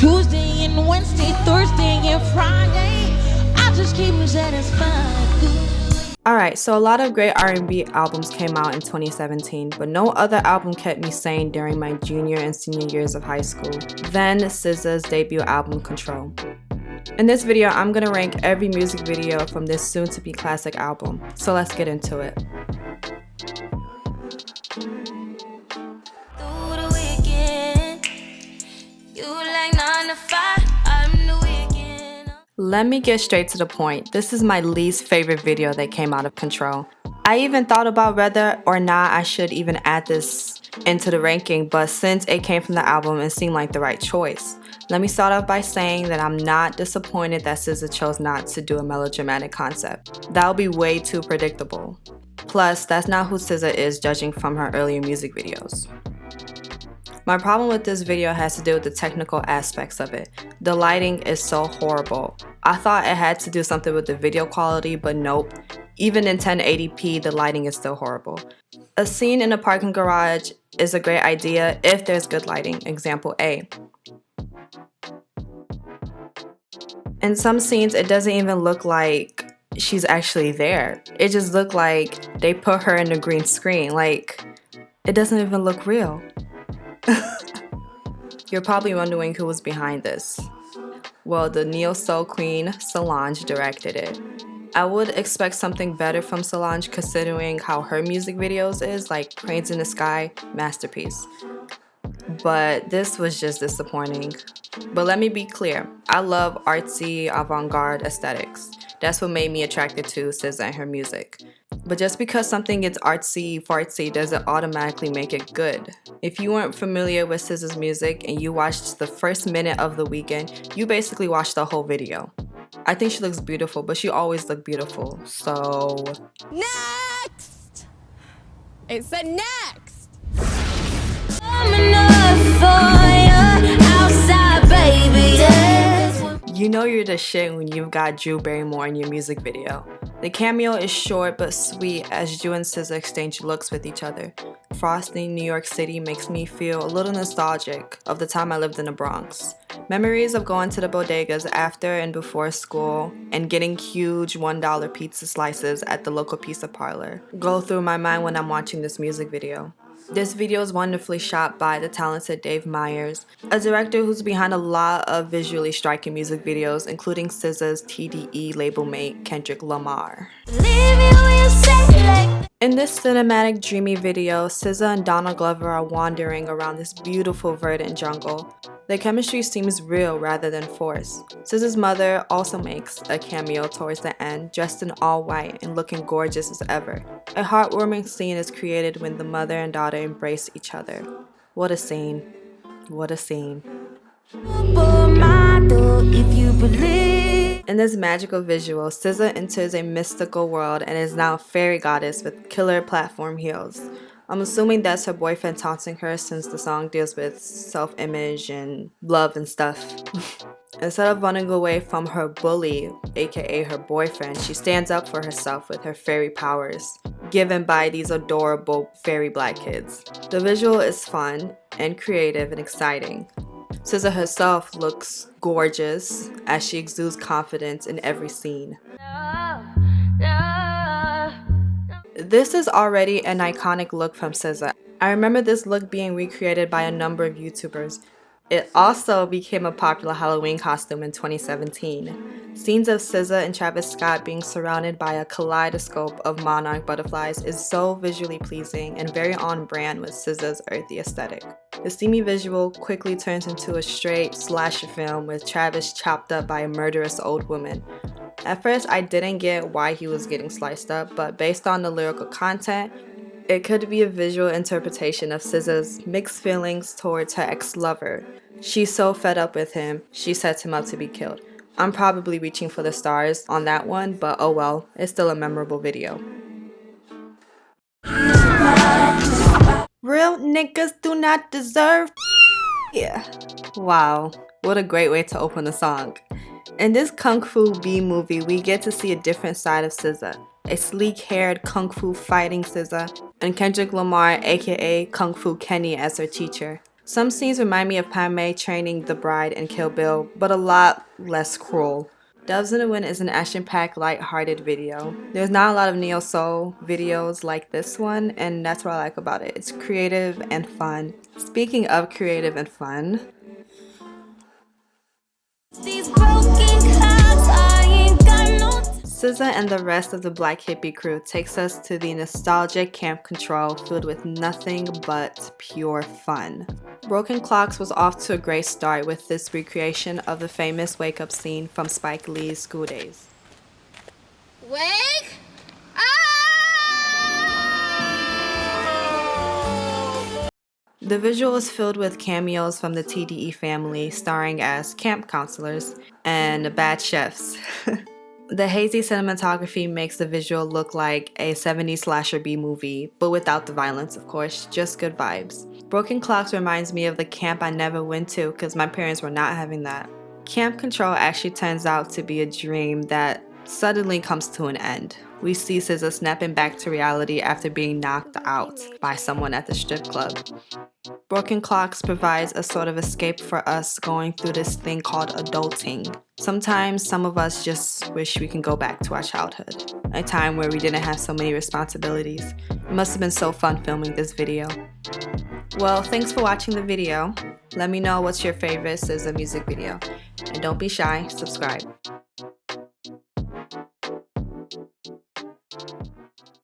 Tuesday and Wednesday, Thursday and Friday, I just keep them satisfied. Alright, so a lot of great R&B albums came out in 2017, but no other album kept me sane during my junior and senior years of high school than SZA's debut album, Control. In this video, I'm gonna rank every music video from this soon-to-be classic album, so let's get into it. Let me get straight to the point. This is my least favorite video that came out of Control. I even thought about whether or not I should even add this into the ranking, but since it came from the album, it seemed like the right choice. Let me start off by saying that I'm not disappointed that SZA chose not to do a melodramatic concept. That would be way too predictable. Plus, that's not who SZA is, judging from her earlier music videos. My problem with this video has to do with the technical aspects of it. The lighting is so horrible. I thought it had to do something with the video quality, but nope. Even in 1080p, the lighting is still horrible. A scene in a parking garage is a great idea if there's good lighting, example A. In some scenes, it doesn't even look like she's actually there. It just looked like they put her in a green screen. Like, it doesn't even look real. You're probably wondering who was behind this. Well, the neo-soul queen Solange directed it. I would expect something better from Solange considering how her music videos is, like Cranes in the Sky, masterpiece. But this was just disappointing. But let me be clear, I love artsy avant-garde aesthetics. That's what made me attracted to SZA and her music. But just because something is artsy-fartsy doesn't automatically make it good. If you weren't familiar with SZA's music and you watched the first minute of The Weeknd, you basically watched the whole video. I think she looks beautiful, but she always looked beautiful, so... Next! It said next! You know you're the shit when you've got Drew Barrymore in your music video. The cameo is short but sweet as Drew and SZA exchange looks with each other. Frosty, New York City makes me feel a little nostalgic of the time I lived in the Bronx. Memories of going to the bodegas after and before school and getting huge $1 pizza slices at the local pizza parlor go through my mind when I'm watching this music video. This video is wonderfully shot by the talented Dave Meyers, a director who's behind a lot of visually striking music videos, including SZA's TDE label mate Kendrick Lamar. In this cinematic, dreamy video, SZA and Donald Glover are wandering around this beautiful verdant jungle. The chemistry seems real rather than forced. SZA's mother also makes a cameo towards the end, dressed in all white and looking gorgeous as ever. A heartwarming scene is created when the mother and daughter embrace each other. What a scene. What a scene. In this magical visual, SZA enters a mystical world and is now a fairy goddess with killer platform heels. I'm assuming that's her boyfriend taunting her since the song deals with self-image and love and stuff. Instead of running away from her bully, aka her boyfriend, she stands up for herself with her fairy powers, given by these adorable fairy black kids. The visual is fun and creative and exciting. SZA herself looks gorgeous as she exudes confidence in every scene. This is already an iconic look from SZA. I remember this look being recreated by a number of YouTubers. It also became a popular Halloween costume in 2017. Scenes of SZA and Travis Scott being surrounded by a kaleidoscope of monarch butterflies is so visually pleasing and very on brand with SZA's earthy aesthetic. The steamy visual quickly turns into a straight slasher film with Travis chopped up by a murderous old woman. At first, I didn't get why he was getting sliced up, but based on the lyrical content, it could be a visual interpretation of SZA's mixed feelings towards her ex-lover. She's so fed up with him, she sets him up to be killed. I'm probably reaching for the stars on that one, but oh well, it's still a memorable video. Real niggas do not deserve. Yeah. Wow, what a great way to open the song. In this Kung Fu B movie, we get to see a different side of SZA. A sleek-haired Kung Fu fighting SZA, and Kendrick Lamar aka Kung Fu Kenny as her teacher. Some scenes remind me of Padme training the bride in Kill Bill, but a lot less cruel. Doves in the Wind is an action-packed, light-hearted video. There's not a lot of neo-soul videos like this one, and that's what I like about it. It's creative and fun. Speaking of creative and fun, SZA and the rest of the Black Hippie crew takes us to the nostalgic Camp Control filled with nothing but pure fun. Broken Clocks was off to a great start with this recreation of the famous wake-up scene from Spike Lee's School Days. Wake up! The visual is filled with cameos from the TDE family, starring as camp counselors and bad chefs. The hazy cinematography makes the visual look like a 70s slasher B-movie, but without the violence, of course, just good vibes. Broken Clocks reminds me of the camp I never went to because my parents were not having that. Camp Control actually turns out to be a dream that suddenly comes to an end. We see SZA snapping back to reality after being knocked out by someone at the strip club. Broken Clocks provides a sort of escape for us going through this thing called adulting. Sometimes some of us just wish we can go back to our childhood, a time where we didn't have so many responsibilities. It must have been so fun filming this video. Well, thanks for watching the video. Let me know what's your favorite SZA music video. And don't be shy, subscribe.